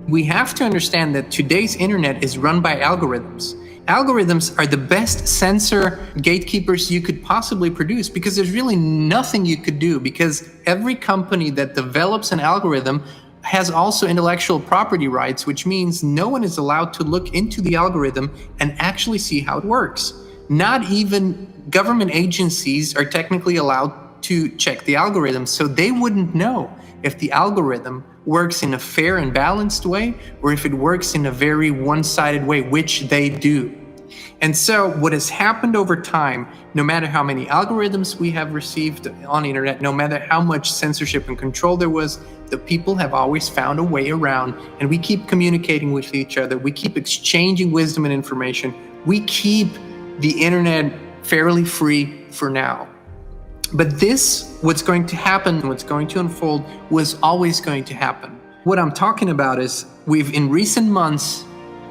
We have to understand that today's internet is run by algorithms. Algorithms are the best censor gatekeepers you could possibly produce, because there's really nothing you could do, because every company that develops an algorithm has also intellectual property rights, which means no one is allowed to look into the algorithm and actually see how it works. Not even government agencies are technically allowed to check the algorithm, so they wouldn't know if the algorithm works in a fair and balanced way or if it works in a very one-sided way, which they do. And so what has happened over time, no matter how many algorithms we have received on the internet, no matter how much censorship and control there was, the people have always found a way around, and we keep communicating with each other. We keep exchanging wisdom and information. We keep the internet fairly free for now. But this, what's going to happen, what's going to unfold, was always going to happen. What I'm talking about is in recent months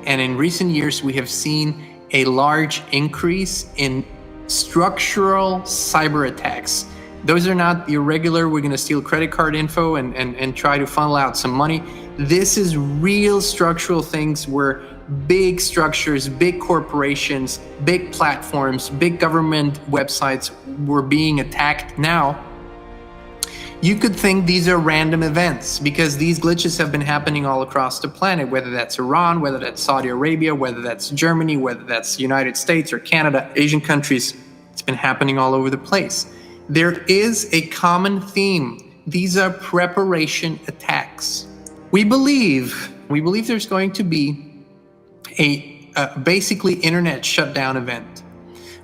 and in recent years, we have seen a large increase in structural cyber attacks. Those are not your regular, we're gonna steal credit card info and try to funnel out some money. This is real structural things where big structures, big corporations, big platforms, big government websites were being attacked now. You could think these are random events because these glitches have been happening all across the planet, whether that's Iran, whether that's Saudi Arabia, whether that's Germany, whether that's the United States or Canada, Asian countries. It's been happening all over the place. There is a common theme. These are preparation attacks. We believe there's going to be a basically internet shutdown event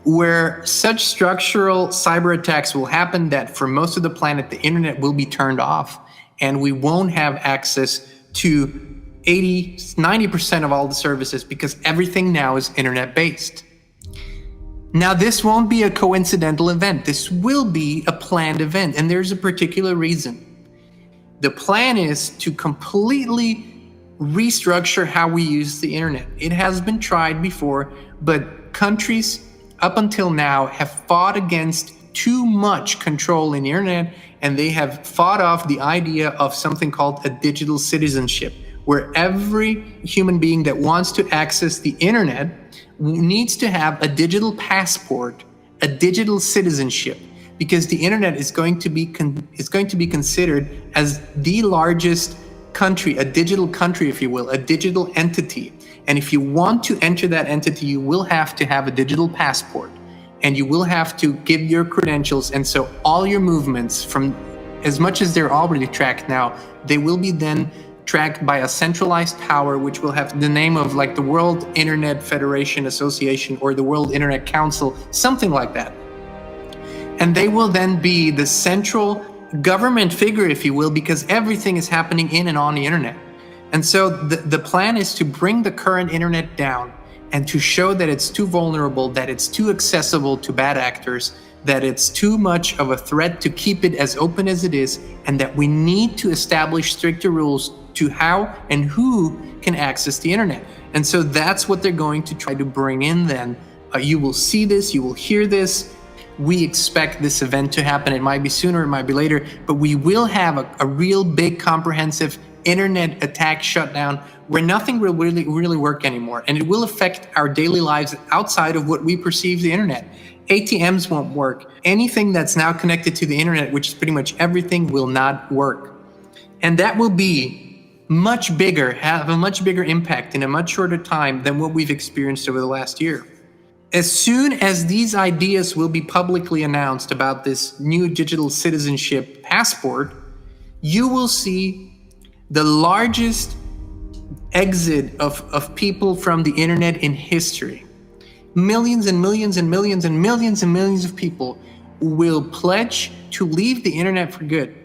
where such structural cyber attacks will happen that for most of the planet, the internet will be turned off and we won't have access to 90% of all the services because everything now is internet based. Now, this won't be a coincidental event. This will be a planned event, and there's a particular reason. The plan is to completely restructure how we use the internet. It has been tried before, but countries up until now have fought against too much control in the internet, and they have fought off the idea of something called a digital citizenship, where every human being that wants to access the internet needs to have a digital passport, a digital citizenship, because the internet is going to be considered as the largest country, a digital country, if you will, a digital entity. And if you want to enter that entity, you will have to have a digital passport and you will have to give your credentials. And so all your movements, from as much as they're already tracked now, they will be then tracked by a centralized power, which will have the name of like the World Internet Federation Association or the World Internet Council, something like that. And they will then be the central government figure, if you will, because everything is happening in and on the internet. And so the plan is to bring the current internet down and to show that it's too vulnerable, that it's too accessible to bad actors, that it's too much of a threat to keep it as open as it is, and that we need to establish stricter rules to how and who can access the internet. And so that's what they're going to try to bring in then. You will see this, you will hear this. We expect this event to happen. It might be sooner, it might be later, but we will have a real big comprehensive internet attack shutdown where nothing will really work anymore. And it will affect our daily lives outside of what we perceive the internet. ATMs won't work. Anything that's now connected to the internet, which is pretty much everything, will not work. And that will be much bigger, have a much bigger impact in a much shorter time than what we've experienced over the last year. As soon as these ideas will be publicly announced about this new digital citizenship passport, you will see the largest exit of people from the internet in history. Millions and millions and millions and millions and millions of people will pledge to leave the internet for good.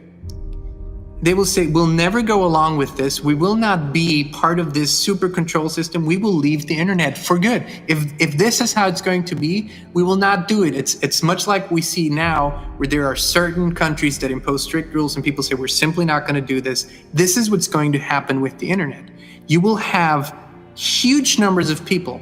They will say, we'll never go along with this. We will not be part of this super control system. We will leave the internet for good. If this is how it's going to be, we will not do it. It's much like we see now where there are certain countries that impose strict rules and people say, we're simply not going to do this. This is what's going to happen with the internet. You will have huge numbers of people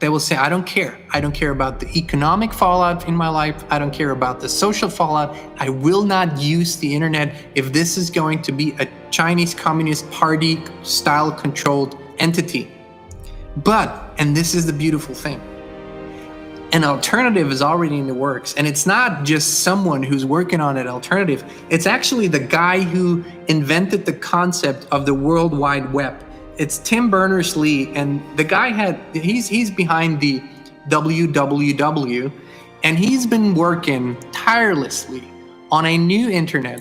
They will say, I don't care. I don't care about the economic fallout in my life. I don't care about the social fallout. I will not use the internet if this is going to be a Chinese Communist Party style controlled entity. But, and this is the beautiful thing, an alternative is already in the works. And it's not just someone who's working on an alternative. It's actually the guy who invented the concept of the World Wide Web. It's Tim Berners-Lee, and the guy he's behind the WWW, and he's been working tirelessly on a new internet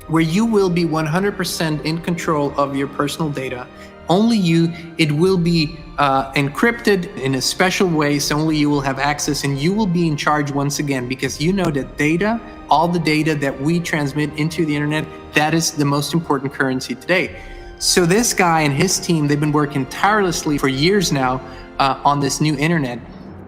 where you will be 100% in control of your personal data. Only you. It will be encrypted in a special way, so only you will have access, and you will be in charge once again, because you know that data, all the data that we transmit into the internet, that is the most important currency today. So this guy and his team, they've been working tirelessly for years now on this new internet,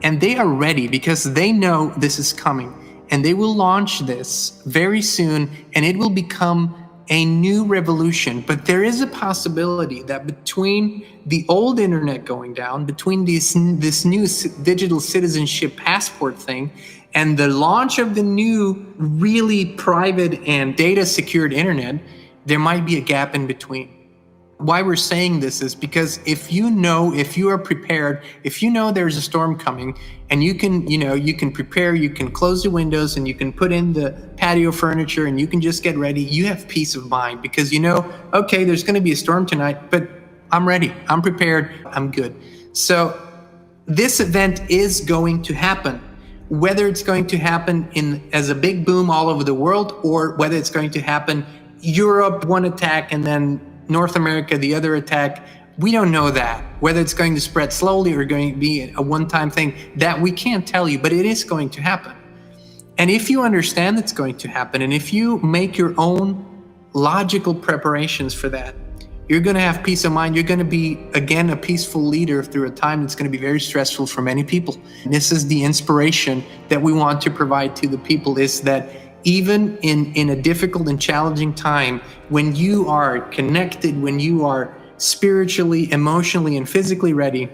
and they are ready because they know this is coming, and they will launch this very soon, and it will become a new revolution. But there is a possibility that between the old internet going down, between this new digital citizenship passport thing, and the launch of the new really private and data secured internet, there might be a gap in between. Why we're saying this is because if you are prepared, if you know there's a storm coming, and you can prepare, you can close the windows and you can put in the patio furniture and you can just get ready, you have peace of mind because you know, okay, there's going to be a storm tonight, but I'm ready, I'm prepared, I'm good. So this event is going to happen. Whether it's going to happen as a big boom all over the world, or whether it's going to happen Europe one attack and then North America the other attack, we don't know that. Whether it's going to spread slowly or going to be a one-time thing, that we can't tell you, but it is going to happen. And if you understand it's going to happen, and if you make your own logical preparations for that, you're going to have peace of mind. You're going to be, again, a peaceful leader through a time that's going to be very stressful for many people. This is the inspiration that we want to provide to the people, is that even in a difficult and challenging time, when you are connected, when you are spiritually, emotionally, and physically ready,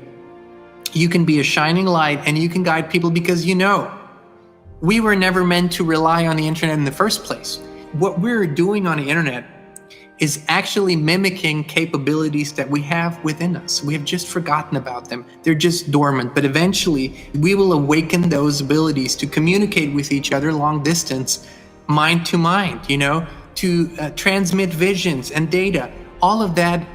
you can be a shining light and you can guide people, because you know, we were never meant to rely on the internet in the first place. What we're doing on the internet is actually mimicking capabilities that we have within us. We have just forgotten about them. They're just dormant, but eventually we will awaken those abilities to communicate with each other long distance, mind to mind, to transmit visions and data. All of that,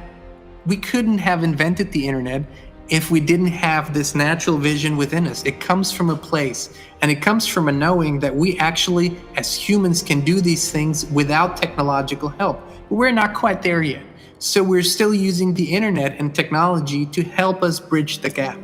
we couldn't have invented the internet if we didn't have this natural vision within us. It comes from a place, and it comes from a knowing that we actually, as humans, can do these things without technological help. But we're not quite there yet. So we're still using the internet and technology to help us bridge the gap.